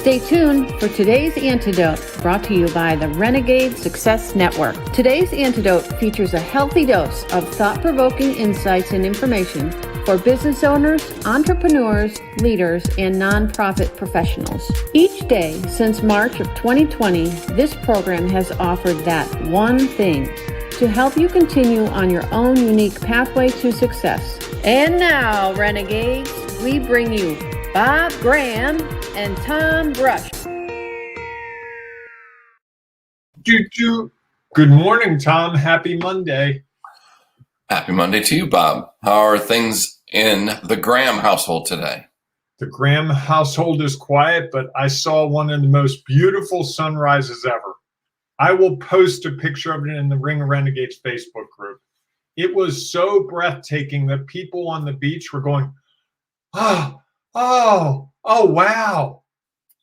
Stay tuned for today's Antidote, brought to you by the Renegade Success Network. Today's Antidote features a healthy dose of thought-provoking insights and information for business owners, entrepreneurs, leaders, and nonprofit professionals. Each day since March of 2020, this program has offered that one thing to help you continue on your own unique pathway to success. And now, Renegades, we bring you Bob Graham and Tom Brush. Good morning, Tom. Happy Monday. Happy Monday to you, Bob. How are things in the Graham household today? The Graham household is quiet, but I saw one of the most beautiful sunrises ever. I will post a picture of it in the Ring of Renegades Facebook group. It was so breathtaking that people on the beach were going, oh, wow.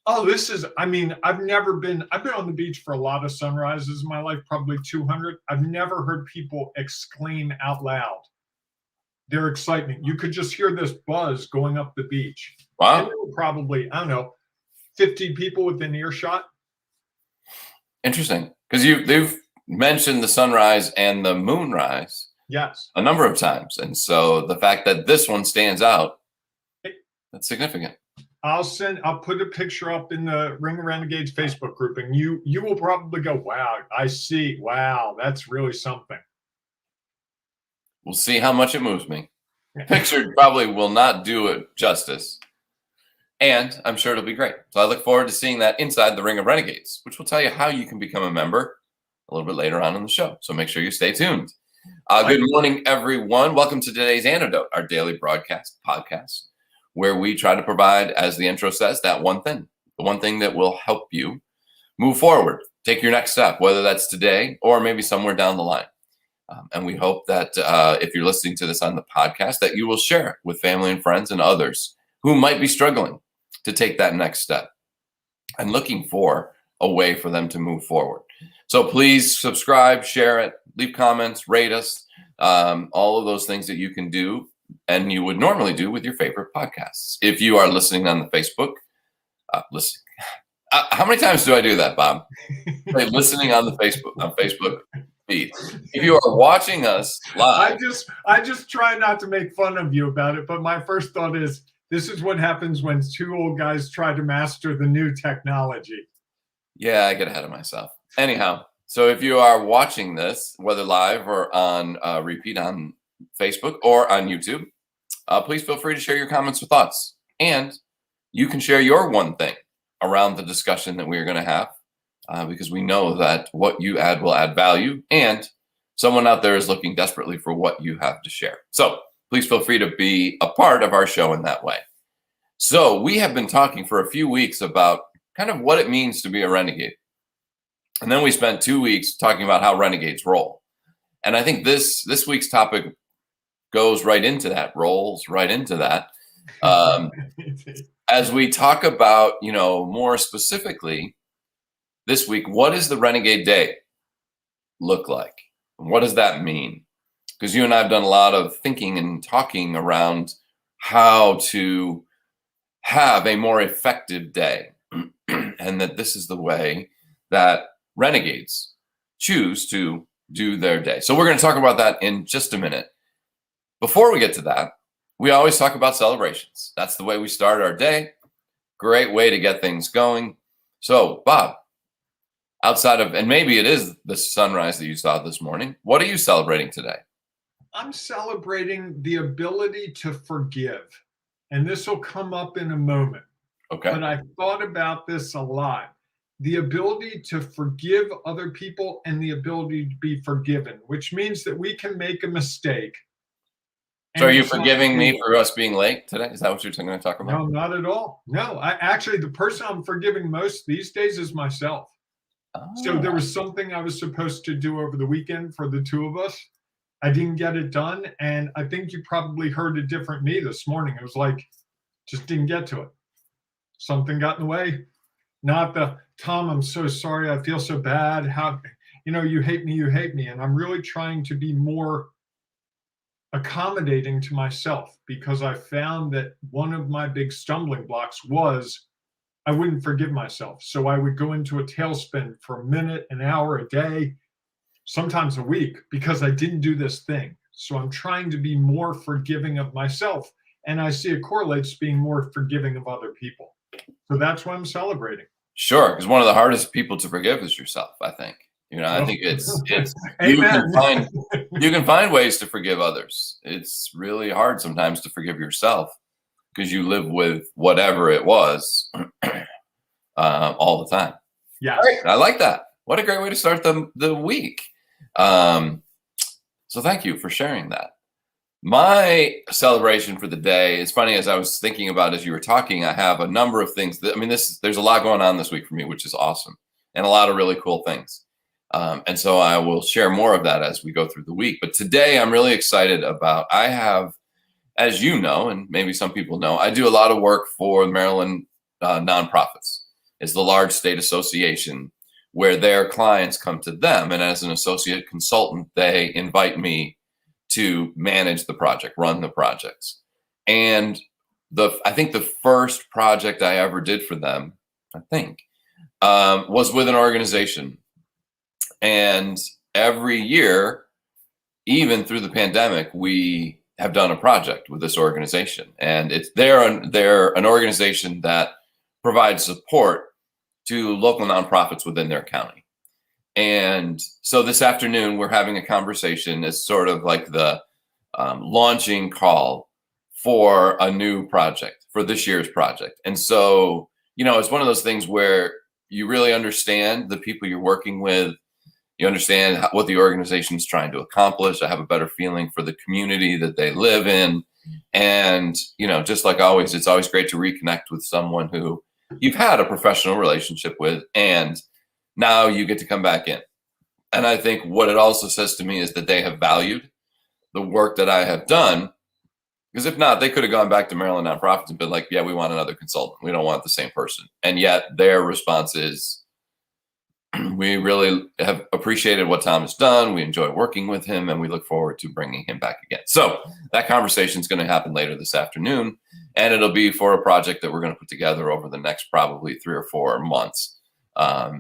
Oh, I've been on the beach for a lot of sunrises in my life, probably 200. I've never heard people exclaim out loud their excitement. You could just hear this buzz going up the beach. Wow. And there were probably, 50 people within earshot. Interesting. Because they've mentioned the sunrise and the moonrise. Yes. A number of times. And so the fact that this one stands out, that's significant. I'll put a picture up in the Ring of Renegades Facebook group, and you will probably go, wow, I see. Wow, that's really something. We'll see how much it moves me. Picture probably will not do it justice. And I'm sure it'll be great. So I look forward to seeing that inside the Ring of Renegades, which will tell you how you can become a member a little bit later on in the show. So make sure you stay tuned. Good morning, everyone. Welcome to today's Antidote, our daily podcast, where we try to provide, as the intro says, that one thing, the one thing that will help you move forward, take your next step, whether that's today or maybe somewhere down the line. And we hope that if you're listening to this on the podcast, that you will share it with family and friends and others who might be struggling to take that next step and looking for a way for them to move forward. So please subscribe, share it, leave comments, rate us, all of those things that you can do and you would normally do with your favorite podcasts. If you are listening on the Facebook, listen. How many times do I do that, Bob? Listening on the Facebook feed. If you are watching us live, I just try not to make fun of you about it. But my first thought is, this is what happens when two old guys try to master the new technology. Yeah, I get ahead of myself. Anyhow, so if you are watching this, whether live or on repeat on Facebook or on YouTube, please feel free to share your comments or thoughts. And you can share your one thing around the discussion that we are going to have, because we know that what you add will add value, and someone out there is looking desperately for what you have to share. So please feel free to be a part of our show in that way. So we have been talking for a few weeks about kind of what it means to be a renegade. And then we spent 2 weeks talking about how renegades roll. And I think this week's topic goes right into that, rolls right into that. As we talk about, more specifically this week, what does the Renegade Day look like? What does that mean? Because you and I have done a lot of thinking and talking around how to have a more effective day, and that this is the way that renegades choose to do their day. So we're going to talk about that in just a minute. Before we get to that, we always talk about celebrations. That's the way we start our day. Great way to get things going. So, Bob, outside of, and maybe it is the sunrise that you saw this morning, what are you celebrating today? I'm celebrating the ability to forgive. And this will come up in a moment. Okay. But I've thought about this a lot. The ability to forgive other people and the ability to be forgiven, which means that we can make a mistake. So are you forgiving me for us being late today? Is that what you're going to talk about? No, not at all. No, the person I'm forgiving most these days is myself. Oh. So there was something I was supposed to do over the weekend for the two of us. I didn't get it done. And I think you probably heard a different me this morning. It was like, just didn't get to it. Something got in the way. Not the, Tom, I'm so sorry. I feel so bad. How, you hate me. And I'm really trying to be more accommodating to myself, because I found that one of my big stumbling blocks was I wouldn't forgive myself. So I would go into a tailspin for a minute, an hour, a day, sometimes a week, because I didn't do this thing. So I'm trying to be more forgiving of myself. And I see it correlates being more forgiving of other people. So that's why I'm celebrating. Sure, because one of the hardest people to forgive is yourself, I think. I think it's Amen. you can find ways to forgive others. It's really hard sometimes to forgive yourself because you live with whatever it was all the time. Yes. Great. I like that. What a great way to start the week. So thank you for sharing that. My celebration for the day, it's funny, as I was thinking about as you were talking, I have a number of things there's a lot going on this week for me, which is awesome, and a lot of really cool things. And so I will share more of that as we go through the week. But today I'm really excited about, I have, as you know, and maybe some people know, I do a lot of work for Maryland nonprofits. It's the large state association where their clients come to them. And as an associate consultant, they invite me to manage the project, run the projects. And I think the first project I ever did for them, was with an organization. And every year, even through the pandemic, we have done a project with this organization. And they're an organization that provides support to local nonprofits within their county. And so this afternoon, we're having a conversation as sort of like the launching call for a new project, for this year's project. And so, it's one of those things where you really understand the people you're working with. You understand what the organization is trying to accomplish. I have a better feeling for the community that they live in. And, just like always, it's always great to reconnect with someone who you've had a professional relationship with, and now you get to come back in. And I think what it also says to me is that they have valued the work that I have done, because if not, they could have gone back to Maryland nonprofits and been like, yeah, we want another consultant. We don't want the same person. And yet their response is, we really have appreciated what Tom has done. We enjoy working with him, and we look forward to bringing him back again. So that conversation is going to happen later this afternoon, and it'll be for a project that we're going to put together over the next probably 3 or 4 months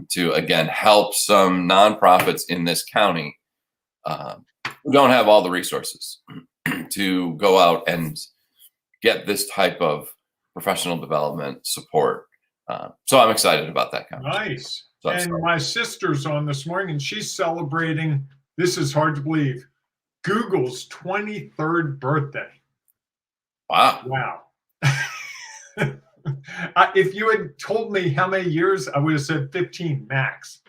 to, again, help some nonprofits in this county who don't have all the resources to go out and get this type of professional development support. So I'm excited about that conversation. Nice. And my sister's on this morning, and she's celebrating, this is hard to believe, Google's 23rd birthday. Wow. If you had told me how many years, I would have said 15 max.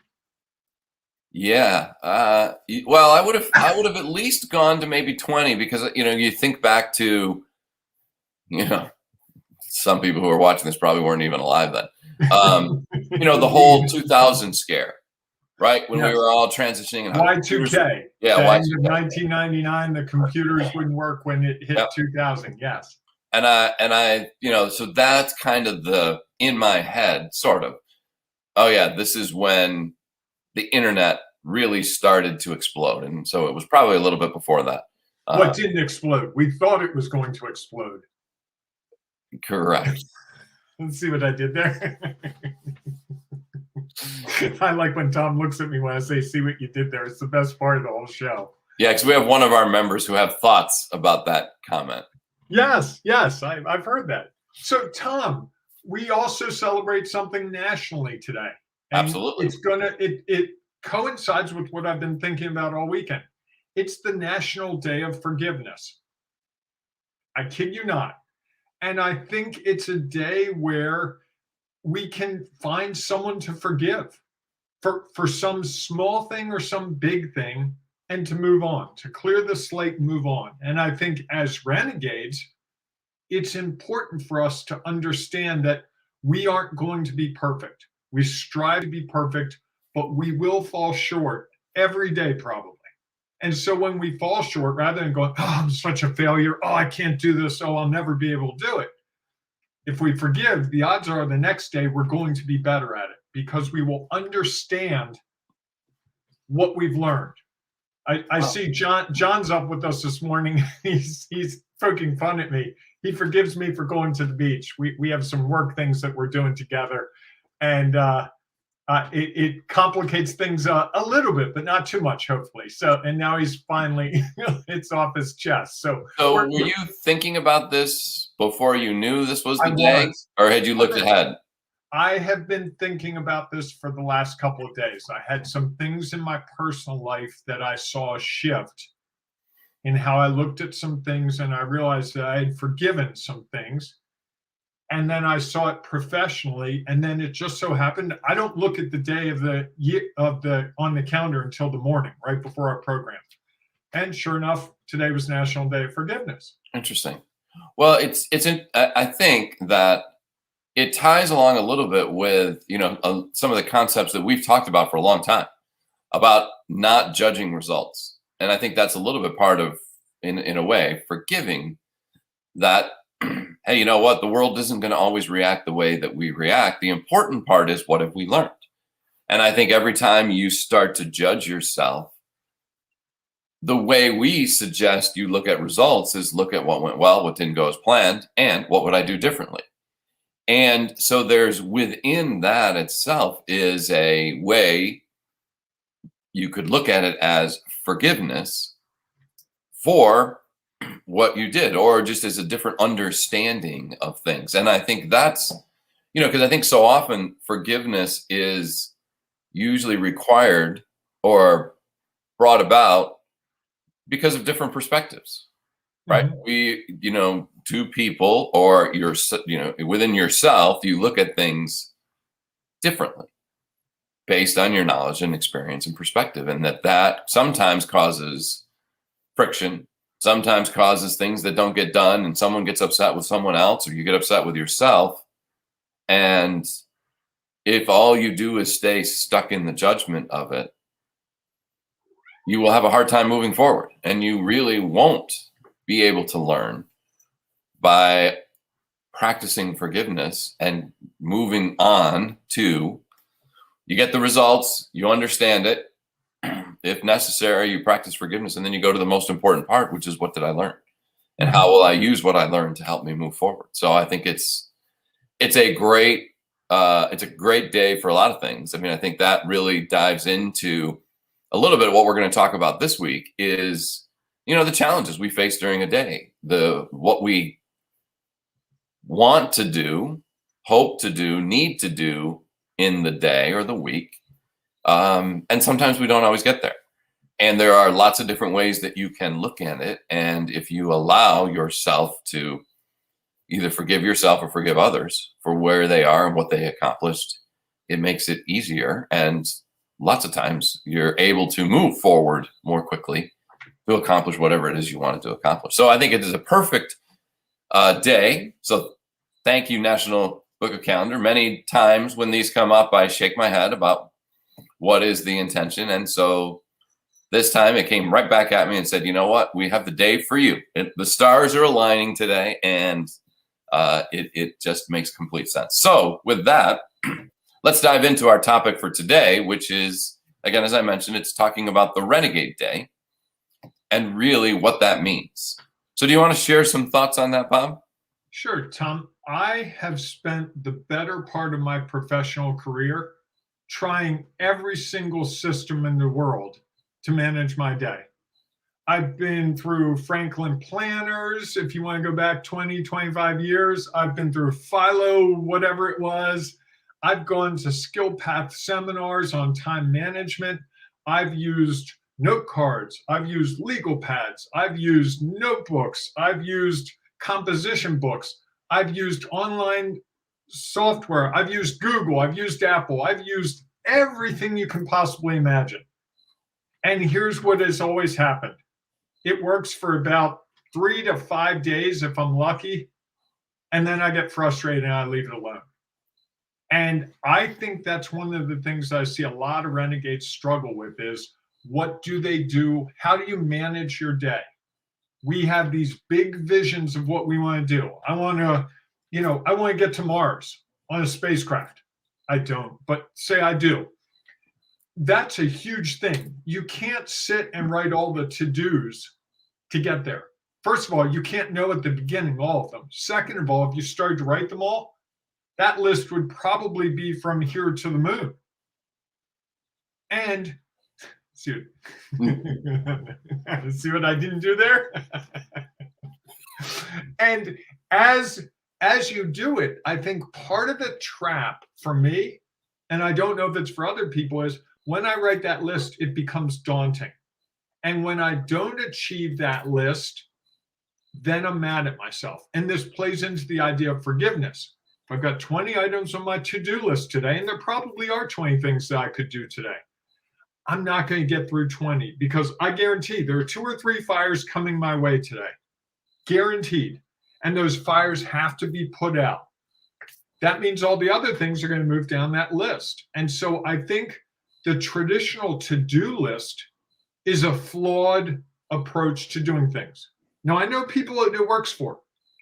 Yeah. Well, I would have at least gone to maybe 20, because, you think back to, some people who are watching this probably weren't even alive then. The whole 2000 scare, right? When we were all transitioning. And Y2K. Yeah, Y2K. 1999, the computers wouldn't work when it hit 2000. Yes. And I, so that's kind of in my head, sort of, oh yeah, this is when the internet really started to explode. And so it was probably a little bit before that. What didn't explode? We thought it was going to explode. Correct. Let's see what I did there. I like when Tom looks at me when I say, see what you did there. It's the best part of the whole show. Yeah, because we have one of our members who have thoughts about that comment. Yes, I've heard that. So, Tom, we also celebrate something nationally today. And absolutely. It coincides with what I've been thinking about all weekend. It's the National Day of Forgiveness. I kid you not. And I think it's a day where we can find someone to forgive for some small thing or some big thing, and to move on, to clear the slate and move on. And I think as renegades, it's important for us to understand that we aren't going to be perfect. We strive to be perfect, but we will fall short every day probably. And so when we fall short, rather than going, oh, I'm such a failure, oh, I can't do this, oh, I'll never be able to do it. If we forgive, the odds are the next day we're going to be better at it, because we will understand what we've learned. I see John's up with us this morning. He's poking fun at me. he forgives me for going to the beach. We have some work things that we're doing together, and it complicates things a little bit, but not too much, hopefully. So, and now he's finally it's off his chest. So were you thinking about this before you knew this was the I day, was. or had you looked ahead? I have been thinking about this for the last couple of days. I had some things in my personal life that I saw shift in how I looked at some things, and I realized that I had forgiven some things. And then I saw it professionally, and then it just so happened I don't look at the day of the on the calendar until the morning, right before our program. And sure enough, today was National Day of Forgiveness. Interesting. Well, I think that it ties along a little bit with some of the concepts that we've talked about for a long time about not judging results, and I think that's a little bit part of, in a way, forgiving that. Hey, you know what? The world isn't going to always react the way that we react. The important part is, what have we learned? And I think every time you start to judge yourself, the way we suggest you look at results is look at what went well, what didn't go as planned, and what would I do differently. And so there's, within that itself is a way you could look at it as forgiveness for what you did, or just as a different understanding of things. And I think that's, because I think so often forgiveness is usually required or brought about because of different perspectives, right? Mm-hmm. We, two people, or within yourself, you look at things differently based on your knowledge and experience and perspective. And that sometimes causes friction, sometimes causes things that don't get done, and someone gets upset with someone else, or you get upset with yourself. And if all you do is stay stuck in the judgment of it, you will have a hard time moving forward, and you really won't be able to learn by practicing forgiveness and moving on to, you get the results, you understand it. If necessary, you practice forgiveness, and then you go to the most important part, which is, what did I learn? And how will I use what I learned to help me move forward? So I think it's a great day for a lot of things. I mean, I think that really dives into a little bit of what we're going to talk about this week is, the challenges we face during a day, what we want to do, hope to do, need to do in the day or the week. And sometimes we don't always get there. And there are lots of different ways that you can look at it. And if you allow yourself to either forgive yourself or forgive others for where they are and what they accomplished, it makes it easier. And lots of times you're able to move forward more quickly to accomplish whatever it is you wanted to accomplish. So I think it is a perfect day. So thank you, National Book of Calendar. Many times when these come up, I shake my head about what is the intention. And so this time it came right back at me and said, you know what? We have the day for you. The stars are aligning today, and it just makes complete sense. So with that, let's dive into our topic for today, which is, again, as I mentioned, it's talking about the Renegade Day and really what that means. So do you want to share some thoughts on that, Bob? Sure, Tom. I have spent the better part of my professional career trying every single system in the world to manage my day. I've been through Franklin planners, if you want to go back 20, 25 years. I've been through Philo, whatever it was. I've gone to skill path seminars on time management. I've used note cards. I've used legal pads. I've used notebooks. I've used composition books. I've used online software. I've used Google. I've used Apple. I've used everything you can possibly imagine. And here's what has always happened. It works for about 3 to 5 days if I'm lucky. And then I get frustrated and I leave it alone. And I think that's one of the things I see a lot of renegades struggle with is, what do they do? How do you manage your day? We have these big visions of what we want to do. I want to get to Mars on a spacecraft. I don't, but say I do. That's a huge thing. You can't sit and write all the to-dos to get there. first of all, you can't know at the beginning all of them. Second of all, if you started to write them all, that list would probably be from here to the moon. And see what I didn't do there? And as you do it, I think part of the trap for me, and I don't know if it's for other people, is when I write that list, it becomes daunting. And when I don't achieve that list, then I'm mad at myself. And this plays into the idea of forgiveness. If I've got 20 items on my to-do list today, and there probably are 20 things that I could do today, I'm not going to get through 20 because I guarantee there are 2 or 3 fires coming my way today. Guaranteed. And those fires have to be put out. That means all the other things are going to move down that list. And so I think the traditional to-do list is a flawed approach to doing things. Now, I know people that it works for.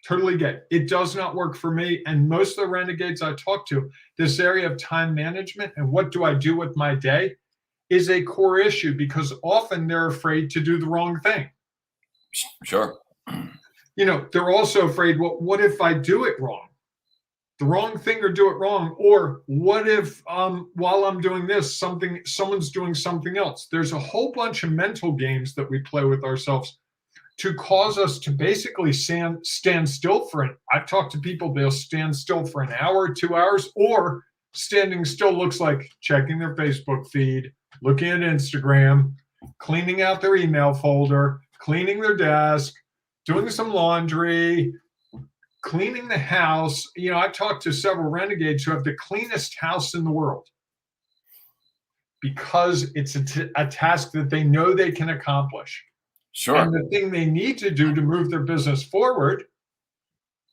Totally get it. It does not work for me. And most of the renegades I talk to, this area of time management and what do I do with my day is a core issue because often they're afraid to do the wrong thing. Sure. They're also afraid, well, what if I do it wrong? The wrong thing or do it wrong? Or what if while I'm doing this, someone's doing something else? There's a whole bunch of mental games that we play with ourselves to cause us to basically stand still for it. I've talked to people, they'll stand still for an hour, 2 hours, or standing still looks like checking their Facebook feed, looking at Instagram, cleaning out their email folder, cleaning their desk, doing some laundry, cleaning the house. I've talked to several renegades who have the cleanest house in the world because it's a task that they know they can accomplish. Sure. And the thing they need to do to move their business forward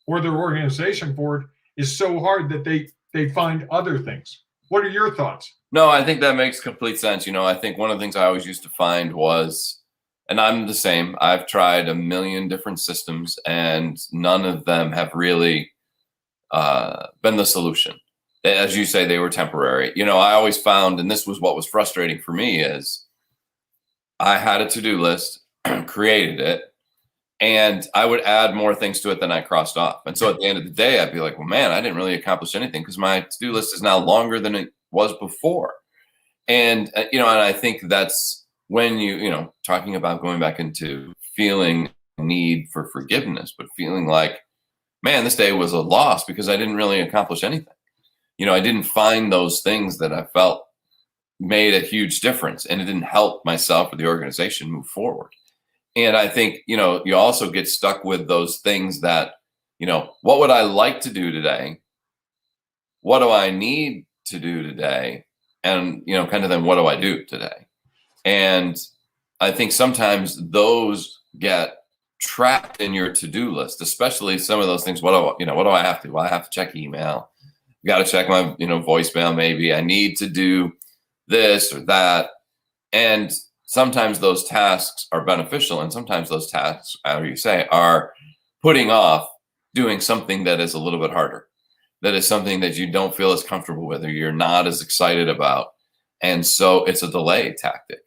or their organization forward is so hard that they find other things. What are your thoughts? No, I think that makes complete sense. I think one of the things I always used to find was, and I'm the same, I've tried a million different systems and none of them have really been the solution. As you say, they were temporary. I always found, and this was what was frustrating for me, is I had a to-do list, created it, and I would add more things to it than I crossed off. And so at the end of the day, I'd be like, well, man, I didn't really accomplish anything because my to-do list is now longer than it was before. And, and I think that's when talking about going back into feeling need for forgiveness, but feeling like, man, this day was a loss because I didn't really accomplish anything. I didn't find those things that I felt made a huge difference, and it didn't help myself or the organization move forward. And I think, you also get stuck with those things that, what would I like to do today? What do I need to do today? And, kind of then what do I do today? And I think sometimes those get trapped in your to-do list, especially some of those things. What do I have to do? Well, I have to check email. Got to check my, voicemail. Maybe I need to do this or that. And sometimes those tasks are beneficial, and sometimes those tasks, how you say, are putting off doing something that is a little bit harder, that is something that you don't feel as comfortable with or you're not as excited about. And so it's a delay tactic.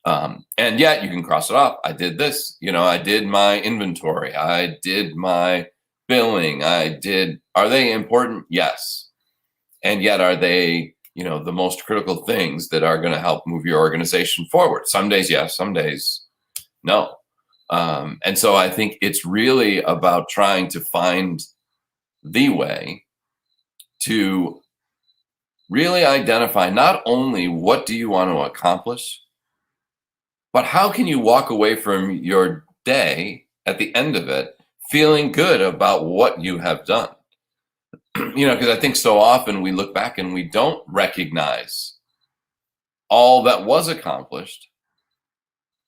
And yet you can cross it off. I did this, I did my inventory. I did my billing. Are they important? Yes. And yet are they, the most critical things that are going to help move your organization forward? Some days, yes. Some days, no. And so I think it's really about trying to find the way to really identify not only what do you want to accomplish, but how can you walk away from your day at the end of it feeling good about what you have done? Because I think so often we look back and we don't recognize all that was accomplished,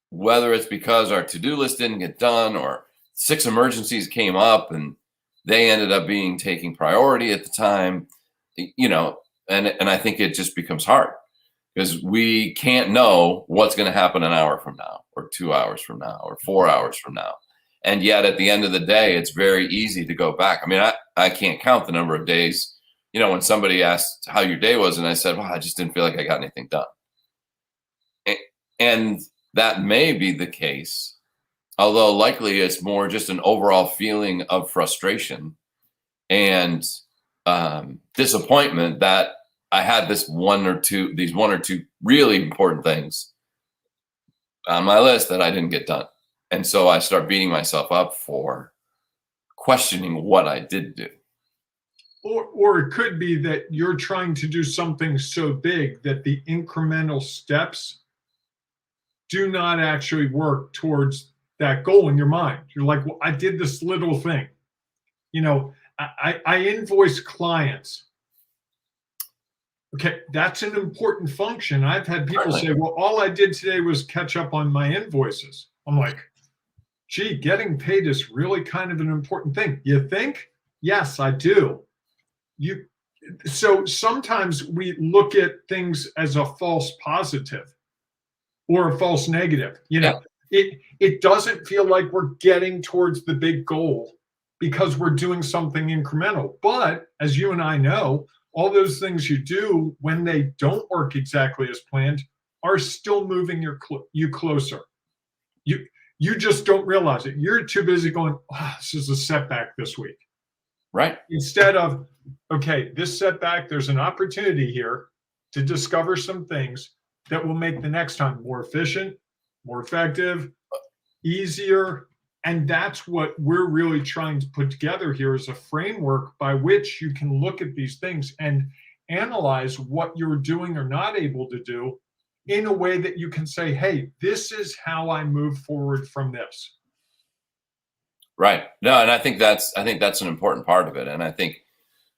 whether it's because our to-do list didn't get done or 6 emergencies came up and they ended up taking priority at the time, and I think it just becomes hard because we can't know what's going to happen an hour from now or 2 hours from now or 4 hours from now. And yet at the end of the day, it's very easy to go back. I mean, I can't count the number of days, when somebody asked how your day was and I said, well, I just didn't feel like I got anything done. And that may be the case Although likely it's more just an overall feeling of frustration and disappointment that I had these one or two really important things on my list that I didn't get done. And so I start beating myself up for questioning what I did do. Or it could be that you're trying to do something so big that the incremental steps do not actually work towards that goal in your mind. You're like, well, I did this little thing. You know, I invoice clients. Okay, that's an important function. I've had people say, well, all I did today was catch up on my invoices. I'm like, gee, getting paid is really kind of an important thing. You think? Yes, I do. So sometimes we look at things as a false positive or a false negative. You know, it doesn't feel like we're getting towards the big goal because we're doing something incremental. But as you and I know, all those things you do when they don't work exactly as planned are still moving you closer. You just don't realize it. You're too busy going, oh, this is a setback this week. Right. Instead of, okay, this setback, there's an opportunity here to discover some things that will make the next time more efficient, more effective, easier. And that's what we're really trying to put together here is a framework by which you can look at these things and analyze what you're doing or not able to do in a way that you can say, hey, this is how I move forward from this. Right. No, and I think that's an important part of it. And I think,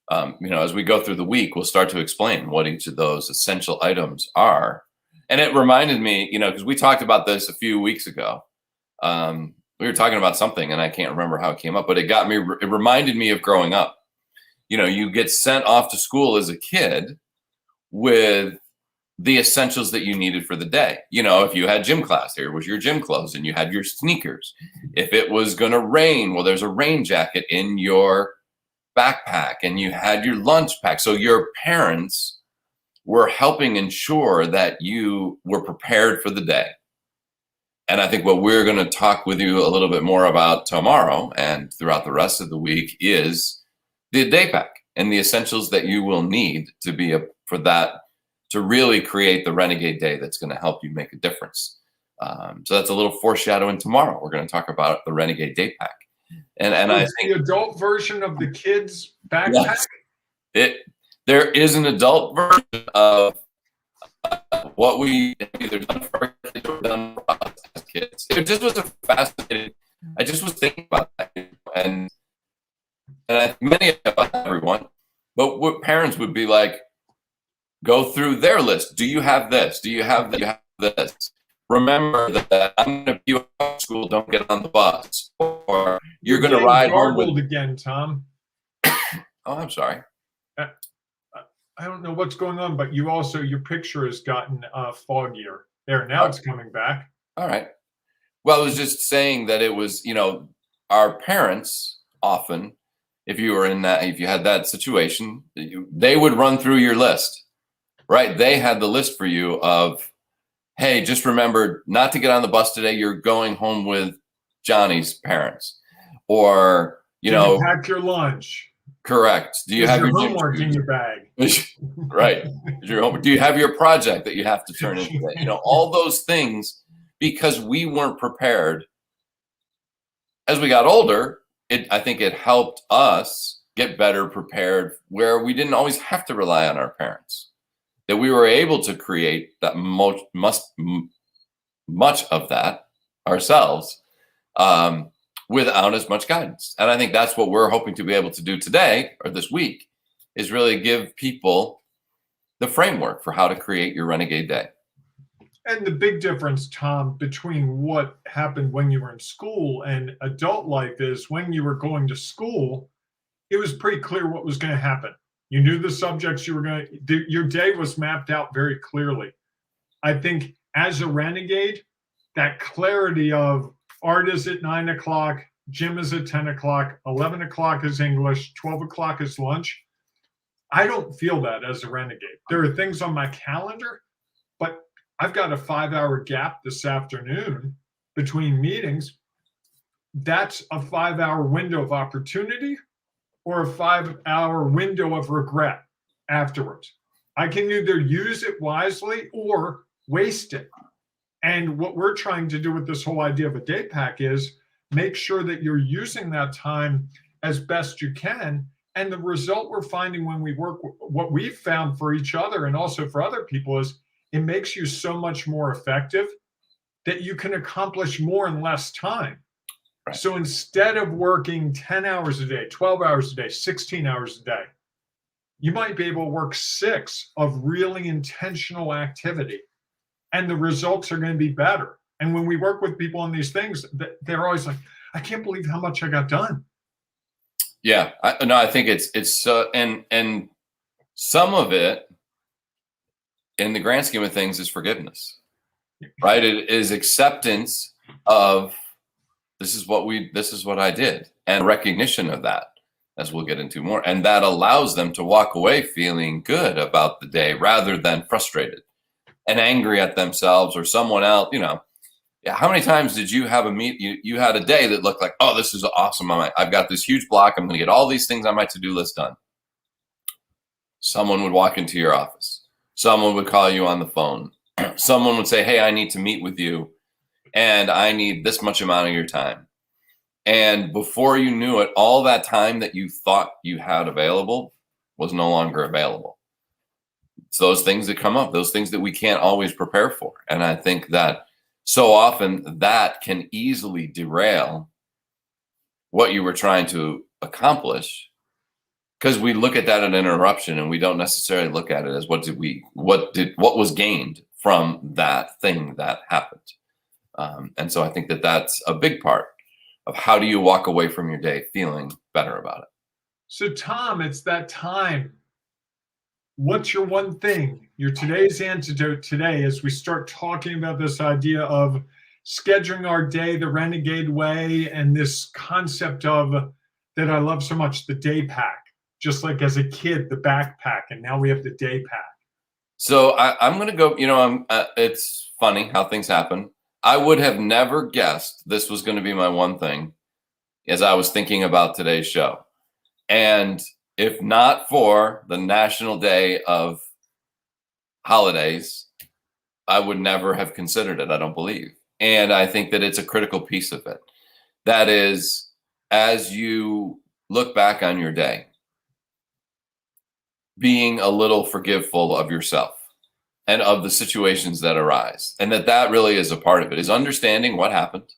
as we go through the week, we'll start to explain what each of those essential items are. And it reminded me, because we talked about this a few weeks ago. We were talking about something and I can't remember how it came up, but it reminded me of growing up. You get sent off to school as a kid with the essentials that you needed for the day. If you had gym class, here was your gym clothes and you had your sneakers. If it was going to rain, well, there's a rain jacket in your backpack and you had your lunch pack. So your parents were helping ensure that you were prepared for the day. And I think what we're going to talk with you a little bit more about tomorrow and throughout the rest of the week is the day pack and the essentials that you will need to really create the Renegade day that's going to help you make a difference. So that's a little foreshadowing tomorrow. We're going to talk about the Renegade day pack. And I think the adult version of the kids' backpack. Yes, there is an adult version of what we either done for our kids or done for us as kids. It just was a fascinating. I just was thinking about that, and many of us, everyone, but what parents would be like, go through their list. Do you have this? Do you have that? Do you have this? Remember that I'm going to be at school. Don't get on the bus, or you're going to ride home with again, Tom. Oh, I'm sorry. I don't know what's going on, but your picture has gotten foggier. There, now it's coming back. All right. Well, I was just saying that it was, our parents often, if you had that situation, they would run through your list, right? They had the list for you of, hey, just remember not to get on the bus today. You're going home with Johnny's parents, or, pack your lunch. Correct. Do you have your homework in your bag? Right. Do you have your project that you have to turn in today? All those things, because we weren't prepared. As we got older, I think it helped us get better prepared where we didn't always have to rely on our parents, that we were able to create that much of that ourselves. Without as much guidance. And I think that's what we're hoping to be able to do today or this week is really give people the framework for how to create your Renegade day. And the big difference, Tom, between what happened when you were in school and adult life is when you were going to school, it was pretty clear what was going to happen. You knew the subjects you were going to do. Your day was mapped out very clearly. I think as a Renegade, that clarity of art is at 9 o'clock, gym is at 10 o'clock, 11 o'clock is English, 12 o'clock is lunch. I don't feel that as a Renegade. There are things on my calendar, but I've got a 5-hour gap this afternoon between meetings. that's a 5-hour window of opportunity or a 5-hour window of regret afterwards. I can either use it wisely or waste it. And what we're trying to do with this whole idea of a day pack is make sure that you're using that time as best you can. And the result we're finding when we work, what we've found for each other and also for other people, is it makes you so much more effective that you can accomplish more in less time. Right. So instead of working 10 hours a day, 12 hours a day, 16 hours a day, you might be able to work 6 of really intentional activity, and the results are going to be better. And when we work with people on these things, they're always like, I can't believe how much I got done. Yeah, I think it's and some of it, in the grand scheme of things, is forgiveness, right? It is acceptance of this is what I did, and recognition of that, as we'll get into more, and that allows them to walk away feeling good about the day rather than frustrated and angry at themselves or someone else. How many times did you have you had a day that looked like, oh, this is awesome. I've got this huge block. I'm going to get all these things on my to-do list done. Someone would walk into your office. Someone would call you on the phone. Someone would say, hey, I need to meet with you, and I need this much amount of your time. And before you knew it, all that time that you thought you had available was no longer available. It's those things that come up, those things that we can't always prepare for. And I think that so often that can easily derail what you were trying to accomplish, because we look at that as an interruption and we don't necessarily look at it as what was gained from that thing that happened. And so I think that that's a big part of how do you walk away from your day feeling better about it. So Tom, it's that time. What's your one thing, your today's antidote today, as we start talking about this idea of scheduling our day the Renegade way, and this concept of that I love so much, the day pack, just like as a kid, the backpack, and now we have the day pack. So I'm going to go, it's funny how things happen. I would have never guessed this was going to be my one thing as I was thinking about today's show. And if not for the National Day of Holidays, I would never have considered it, I don't believe. And I think that it's a critical piece of it. That is, as you look back on your day, being a little forgiveful of yourself and of the situations that arise. And that really is a part of it, is understanding what happened,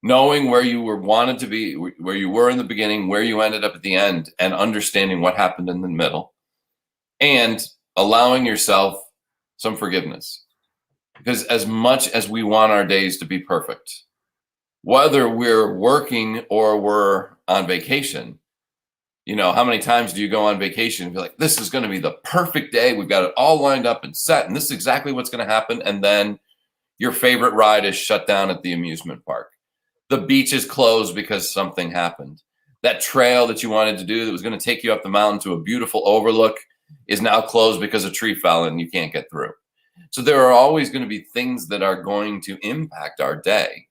knowing where you wanted to be, where you were in the beginning, where you ended up at the end, and understanding what happened in the middle, and allowing yourself some forgiveness. Because as much as we want our days to be perfect, whether we're working or we're on vacation, how many times do you go on vacation and be like, this is going to be the perfect day. We've got it all lined up and set, and this is exactly what's going to happen. And then your favorite ride is shut down at the amusement park. The beach is closed because something happened. That trail that you wanted to do that was going to take you up the mountain to a beautiful overlook is now closed because a tree fell and you can't get through. So there are always going to be things that are going to impact our day.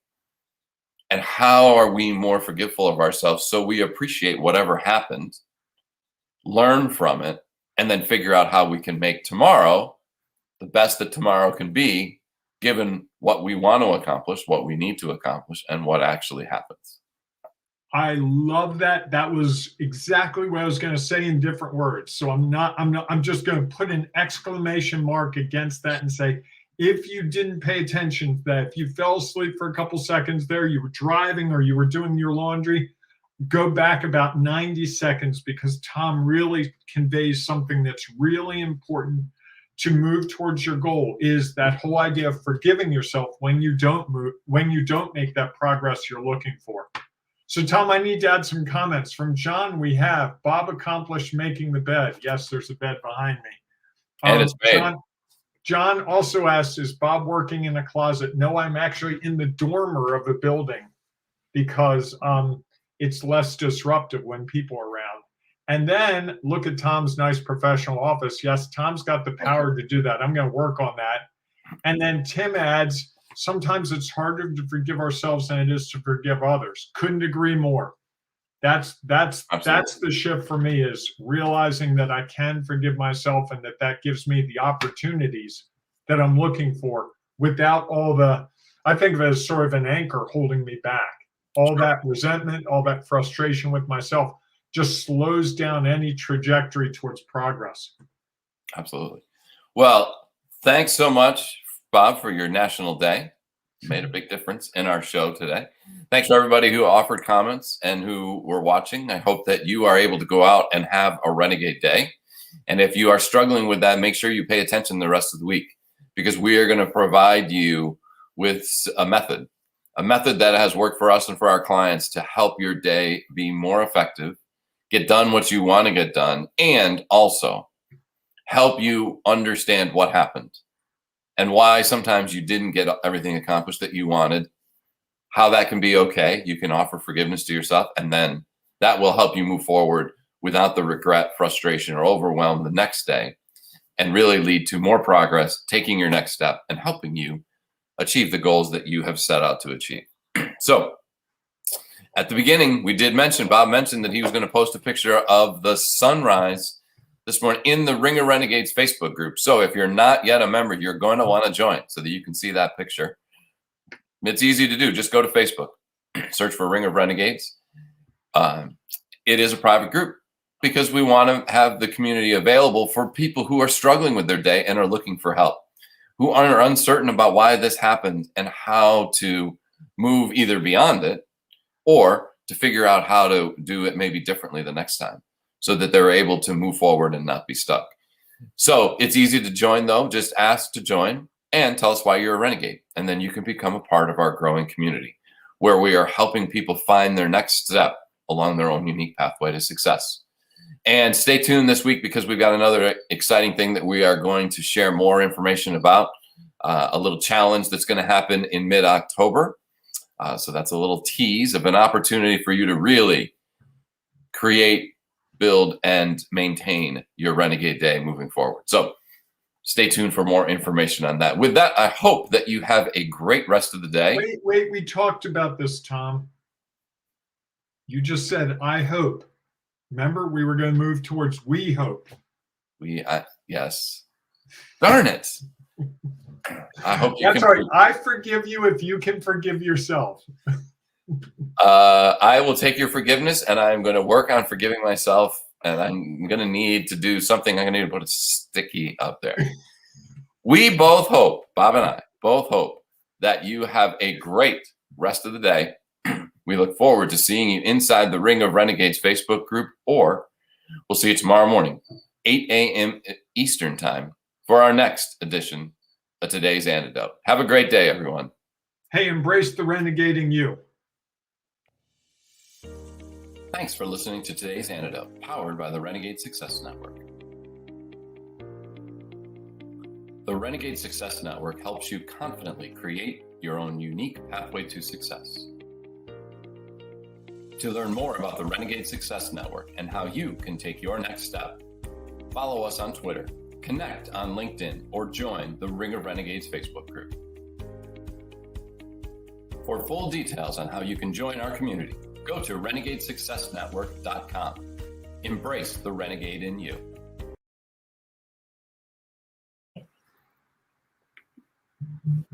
And how are we more forgiveful of ourselves so we appreciate whatever happened, learn from it, and then figure out how we can make tomorrow the best that tomorrow can be, given what we want to accomplish, what we need to accomplish, and what actually happens. I love that. That was exactly what I was going to say in different words. So I'm just going to put an exclamation mark against that and say, if you didn't pay attention to that, if you fell asleep for a couple seconds there, you were driving or you were doing your laundry, go back about 90 seconds, because Tom really conveys something that's really important to move towards your goal, is that whole idea of forgiving yourself when you don't move, when you don't make that progress you're looking for. So Tom, I need to add some comments. From John, we have Bob accomplished making the bed. Yes, there's a bed behind me. And it's made. John also asks, is Bob working in a closet? No, I'm actually in the dormer of a building because it's less disruptive when people are around. And then look at Tom's nice professional office. Yes, Tom's got the power to do that. I'm going to work on that. And then Tim adds, sometimes it's harder to forgive ourselves than it is to forgive others. Couldn't agree more. That's the shift for me, is realizing that I can forgive myself, and that gives me the opportunities that I'm looking for without all the, I think of it as sort of an anchor holding me back. All that resentment, all that frustration with myself just slows down any trajectory towards progress. Absolutely. Well, thanks so much, Bob, for your National Day. Made a big difference in our show today. Thanks for everybody who offered comments and who were watching. I hope that you are able to go out and have a Renegade Day. And if you are struggling with that, make sure you pay attention the rest of the week, because we are going to provide you with a method that has worked for us and for our clients to help your day be more effective, get done what you want to get done, and also help you understand what happened and why sometimes you didn't get everything accomplished that you wanted, how that can be okay. You can offer forgiveness to yourself, and then that will help you move forward without the regret, frustration, or overwhelm the next day, and really lead to more progress, taking your next step and helping you achieve the goals that you have set out to achieve. So at the beginning, Bob mentioned that he was going to post a picture of the sunrise this morning in the Ring of Renegades Facebook group. So if you're not yet a member, you're going to want to join so that you can see that picture. It's easy to do. Just go to Facebook, search for Ring of Renegades. It is a private group because we want to have the community available for people who are struggling with their day and are looking for help, who are uncertain about why this happened and how to move either beyond it or to figure out how to do it maybe differently the next time, so that they're able to move forward and not be stuck. So it's easy to join, though. Just ask to join and tell us why you're a renegade. And then you can become a part of our growing community, where we are helping people find their next step along their own unique pathway to success. And stay tuned this week, because we've got another exciting thing that we are going to share more information about, a little challenge that's going to happen in mid-October. So that's a little tease of an opportunity for you to really create, build, and maintain your Renegade Day moving forward. So stay tuned for more information on that. With that, I hope that you have a great rest of the day. Wait, we talked about this, Tom. You just said, I hope. Remember, we were going to move towards we hope. Yes. Darn it. I hope you That's right. I forgive you if you can forgive yourself. I will take your forgiveness, and I'm going to work on forgiving myself, and I'm going to need to do something. I'm going to need to put a sticky up there. We both hope, Bob and I both hope, that you have a great rest of the day. We look forward to seeing you inside the Ring of Renegades Facebook group, or we'll see you tomorrow morning, 8 a.m. Eastern time, for our next edition of Today's Antidote. Have a great day, everyone. Hey, embrace the renegading you. Thanks for listening to Today's Antidote, powered by the Renegade Success Network. The Renegade Success Network helps you confidently create your own unique pathway to success. To learn more about the Renegade Success Network and how you can take your next step, follow us on Twitter, connect on LinkedIn, or join the Ring of Renegades Facebook group. For full details on how you can join our community, go to renegadesuccessnetwork.com. Embrace the renegade in you.